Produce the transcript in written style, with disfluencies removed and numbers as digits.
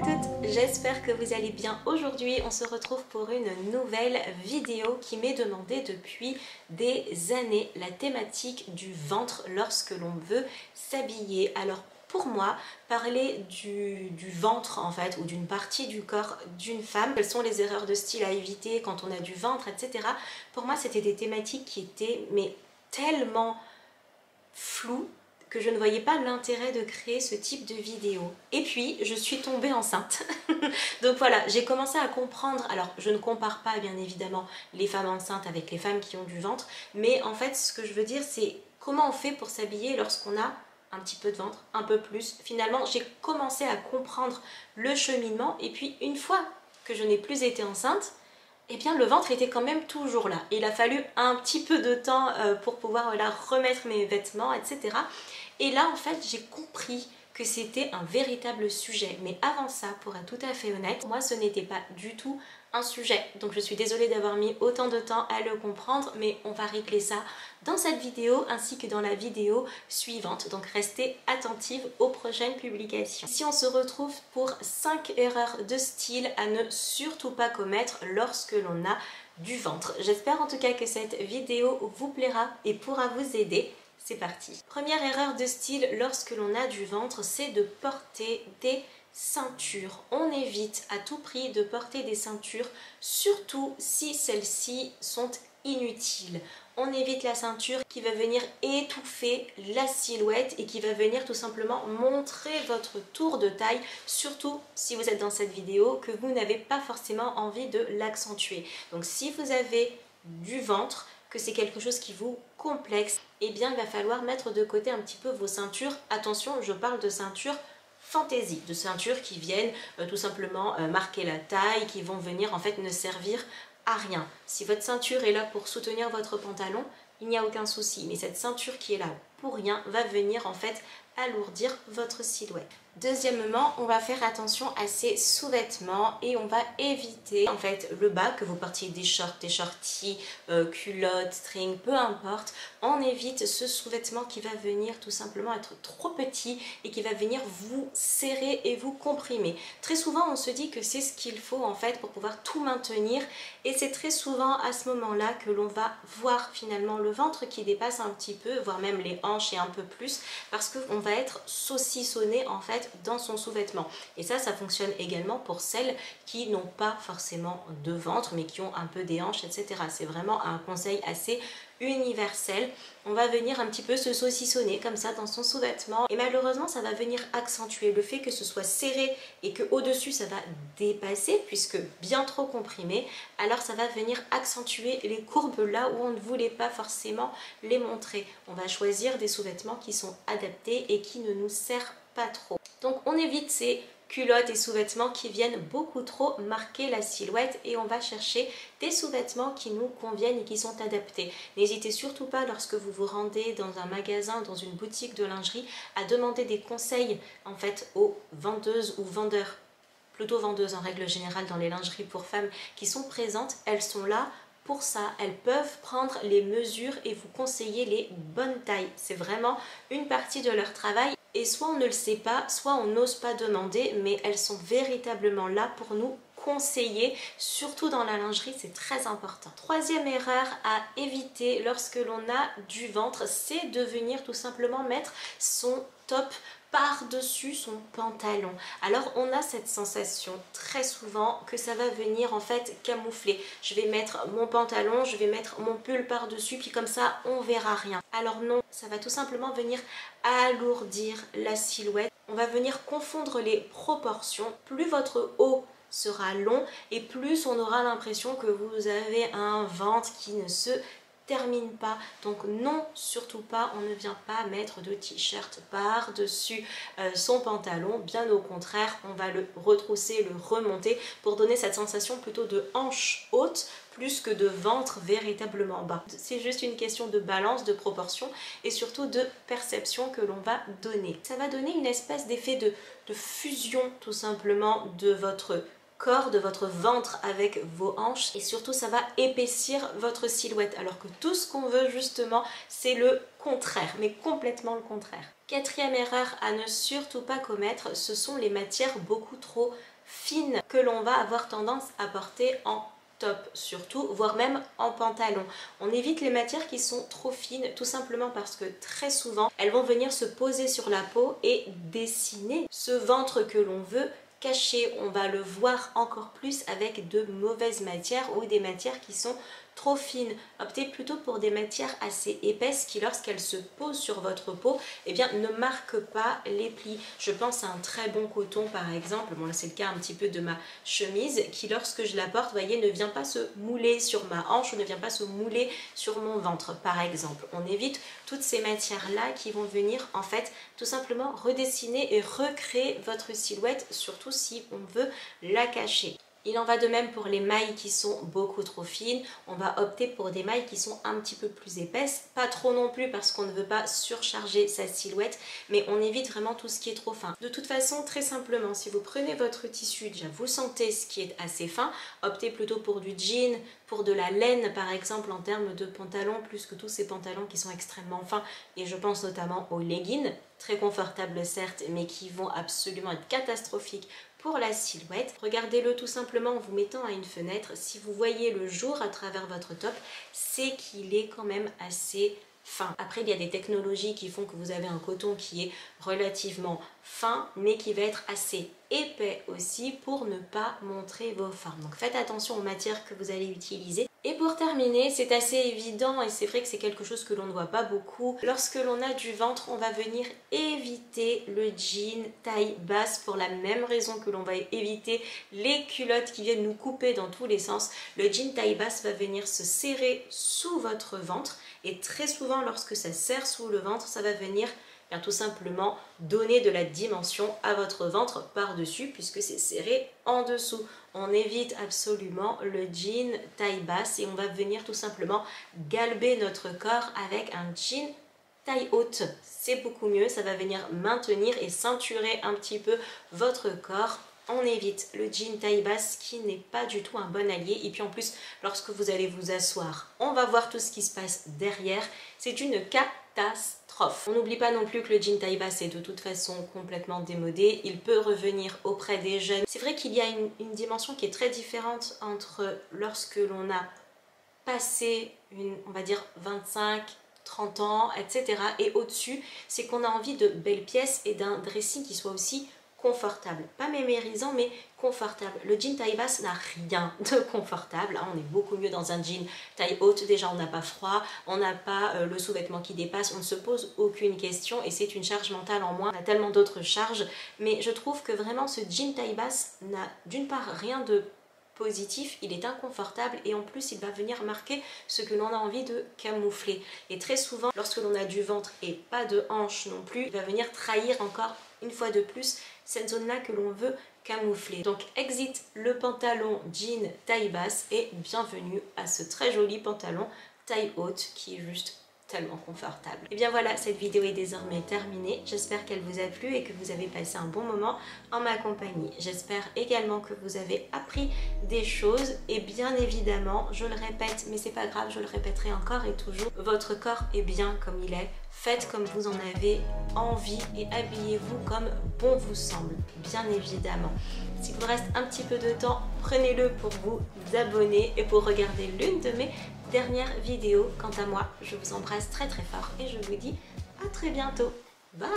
toutes, j'espère que vous allez bien. Aujourd'hui, on se retrouve pour une nouvelle vidéo qui m'est demandée depuis des années, la thématique du ventre lorsque l'on veut s'habiller. Alors pour moi, parler du ventre en fait, ou d'une partie du corps d'une femme, quelles sont les erreurs de style à éviter quand on a du ventre, etc. Pour moi, c'était des thématiques qui étaient mais tellement floues que je ne voyais pas l'intérêt de créer ce type de vidéo. Et puis, je suis tombée enceinte. Donc voilà, j'ai commencé à comprendre, alors je ne compare pas bien évidemment les femmes enceintes avec les femmes qui ont du ventre, mais en fait ce que je veux dire c'est comment on fait pour s'habiller lorsqu'on a un petit peu de ventre, un peu plus. Finalement, j'ai commencé à comprendre le cheminement et puis une fois que je n'ai plus été enceinte, eh bien le ventre était quand même toujours là. Il a fallu un petit peu de temps pour pouvoir remettre mes vêtements, etc. Et là en fait j'ai compris que c'était un véritable sujet. Mais avant ça, pour être tout à fait honnête, moi ce n'était pas du tout un sujet. Donc je suis désolée d'avoir mis autant de temps à le comprendre, mais on va régler ça dans cette vidéo ainsi que dans la vidéo suivante. Donc restez attentive aux prochaines publications. Ici on se retrouve pour 5 erreurs de style à ne surtout pas commettre lorsque l'on a du ventre. J'espère en tout cas que cette vidéo vous plaira et pourra vous aider. C'est parti. Première erreur de style lorsque l'on a du ventre, c'est de porter des ceintures. On évite à tout prix de porter des ceintures, surtout si celles-ci sont inutiles. On évite la ceinture qui va venir étouffer la silhouette et qui va venir tout simplement montrer votre tour de taille, surtout si vous êtes dans cette vidéo que vous n'avez pas forcément envie de l'accentuer. Donc si vous avez du ventre, que c'est quelque chose qui vous complexe, eh bien il va falloir mettre de côté un petit peu vos ceintures. Attention, je parle de ceintures fantaisie, de ceintures qui viennent tout simplement marquer la taille, qui vont venir en fait ne servir à rien. Si votre ceinture est là pour soutenir votre pantalon, il n'y a aucun souci, mais cette ceinture qui est là pour rien va venir en fait alourdir votre silhouette. Deuxièmement, on va faire attention à ces sous-vêtements et on va éviter en fait le bas, que vous portiez des shorts, des shorties, culottes, string, peu importe. On évite ce sous-vêtement qui va venir tout simplement être trop petit et qui va venir vous serrer et vous comprimer. Très souvent, on se dit que c'est ce qu'il faut en fait pour pouvoir tout maintenir et c'est très souvent à ce moment-là que l'on va voir finalement le ventre qui dépasse un petit peu, voire même les hanches et un peu plus, parce qu'on va être saucissonné en fait dans son sous-vêtement. Et ça fonctionne également pour celles qui n'ont pas forcément de ventre mais qui ont un peu des hanches, etc. C'est vraiment un conseil assez universel. On va venir un petit peu se saucissonner comme ça dans son sous-vêtement et malheureusement ça va venir accentuer le fait que ce soit serré et que au-dessus ça va dépasser puisque bien trop comprimé, alors ça va venir accentuer les courbes là où on ne voulait pas forcément les montrer. On va choisir des sous-vêtements qui sont adaptés et qui ne nous serrent pas trop. Donc on évite ces culottes et sous-vêtements qui viennent beaucoup trop marquer la silhouette et on va chercher des sous-vêtements qui nous conviennent et qui sont adaptés. N'hésitez surtout pas lorsque vous vous rendez dans un magasin, dans une boutique de lingerie, à demander des conseils en fait aux vendeuses ou vendeurs, plutôt vendeuses en règle générale dans les lingeries pour femmes qui sont présentes. Elles sont là pour ça, elles peuvent prendre les mesures et vous conseiller les bonnes tailles. C'est vraiment une partie de leur travail. Et soit on ne le sait pas, soit on n'ose pas demander, mais elles sont véritablement là pour nous conseiller, surtout dans la lingerie, c'est très important. Troisième erreur à éviter lorsque l'on a du ventre, c'est de venir tout simplement mettre son top par-dessus son pantalon. Alors on a cette sensation très souvent que ça va venir en fait camoufler. Je vais mettre mon pantalon, je vais mettre mon pull par-dessus, puis comme ça on verra rien. Alors non, ça va tout simplement venir alourdir la silhouette. On va venir confondre les proportions. Plus votre haut sera long et plus on aura l'impression que vous avez un ventre qui ne se termine pas. Donc non, surtout pas, on ne vient pas mettre de t-shirt par-dessus son pantalon. Bien au contraire, on va le retrousser, le remonter pour donner cette sensation plutôt de hanche haute plus que de ventre véritablement bas. C'est juste une question de balance, de proportion et surtout de perception que l'on va donner. Ça va donner une espèce d'effet de fusion tout simplement de votre corps, de votre ventre avec vos hanches et surtout ça va épaissir votre silhouette alors que tout ce qu'on veut justement c'est le contraire, mais complètement le contraire. Quatrième erreur à ne surtout pas commettre, ce sont les matières beaucoup trop fines que l'on va avoir tendance à porter en top surtout, voire même en pantalon. On évite les matières qui sont trop fines tout simplement parce que très souvent elles vont venir se poser sur la peau et dessiner ce ventre que l'on veut cacher. On va le voir encore plus avec de mauvaises matières ou des matières qui sont trop fines. Optez plutôt pour des matières assez épaisses qui, lorsqu'elles se posent sur votre peau, eh bien, ne marquent pas les plis. Je pense à un très bon coton par exemple, bon là c'est le cas un petit peu de ma chemise, qui lorsque je la porte, voyez, ne vient pas se mouler sur ma hanche ou ne vient pas se mouler sur mon ventre par exemple. On évite toutes ces matières-là qui vont venir en fait tout simplement redessiner et recréer votre silhouette, surtout si on veut la cacher. Il en va de même pour les mailles qui sont beaucoup trop fines. On va opter pour des mailles qui sont un petit peu plus épaisses. Pas trop non plus parce qu'on ne veut pas surcharger sa silhouette, mais on évite vraiment tout ce qui est trop fin. De toute façon, très simplement, si vous prenez votre tissu, déjà vous sentez ce qui est assez fin, optez plutôt pour du jean, pour de la laine par exemple en termes de pantalon, plus que tous ces pantalons qui sont extrêmement fins, et je pense notamment aux leggings, très confortables certes, mais qui vont absolument être catastrophiques pour la silhouette. Regardez-le tout simplement en vous mettant à une fenêtre. Si vous voyez le jour à travers votre top, c'est qu'il est quand même assez fin. Après, il y a des technologies qui font que vous avez un coton qui est relativement fin, mais qui va être assez épais aussi pour ne pas montrer vos formes. Donc faites attention aux matières que vous allez utiliser. Et pour terminer, c'est assez évident et c'est vrai que c'est quelque chose que l'on ne voit pas beaucoup. Lorsque l'on a du ventre, on va venir éviter le jean taille basse pour la même raison que l'on va éviter les culottes qui viennent nous couper dans tous les sens. Le jean taille basse va venir se serrer sous votre ventre et très souvent lorsque ça serre sous le ventre, ça va venir tout simplement donner de la dimension à votre ventre par-dessus puisque c'est serré en dessous. On évite absolument le jean taille basse et on va venir tout simplement galber notre corps avec un jean taille haute. C'est beaucoup mieux, ça va venir maintenir et ceinturer un petit peu votre corps. On évite le jean taille basse qui n'est pas du tout un bon allié. Et puis en plus, lorsque vous allez vous asseoir, on va voir tout ce qui se passe derrière. C'est une catastrophe. On n'oublie pas non plus que le jean taille basse est de toute façon complètement démodé. Il peut revenir auprès des jeunes. C'est vrai qu'il y a une dimension qui est très différente entre lorsque l'on a passé on va dire 25, 30 ans, etc. Et au-dessus, c'est qu'on a envie de belles pièces et d'un dressing qui soit aussi confortable, pas mémérisant mais confortable. Le jean taille basse n'a rien de confortable, on est beaucoup mieux dans un jean taille haute. Déjà on n'a pas froid, on n'a pas le sous-vêtement qui dépasse, on ne se pose aucune question et c'est une charge mentale en moins. On a tellement d'autres charges, mais je trouve que vraiment ce jean taille basse n'a d'une part rien de positif, il est inconfortable et en plus il va venir marquer ce que l'on a envie de camoufler. Et très souvent lorsque l'on a du ventre et pas de hanche non plus, il va venir trahir encore une fois de plus cette zone là que l'on veut camoufler. Donc exit le pantalon jean taille basse et bienvenue à ce très joli pantalon taille haute qui est juste tellement confortable. Et bien voilà, cette vidéo est désormais terminée. J'espère qu'elle vous a plu et que vous avez passé un bon moment en ma compagnie. J'espère également que vous avez appris des choses et bien évidemment, je le répète, mais c'est pas grave, je le répéterai encore et toujours, votre corps est bien comme il est. Faites comme vous en avez envie et habillez-vous comme bon vous semble, bien évidemment. S'il vous reste un petit peu de temps, prenez-le pour vous abonner et pour regarder l'une de mes dernières vidéos. Quant à moi, je vous embrasse très très fort et je vous dis à très bientôt. Bye!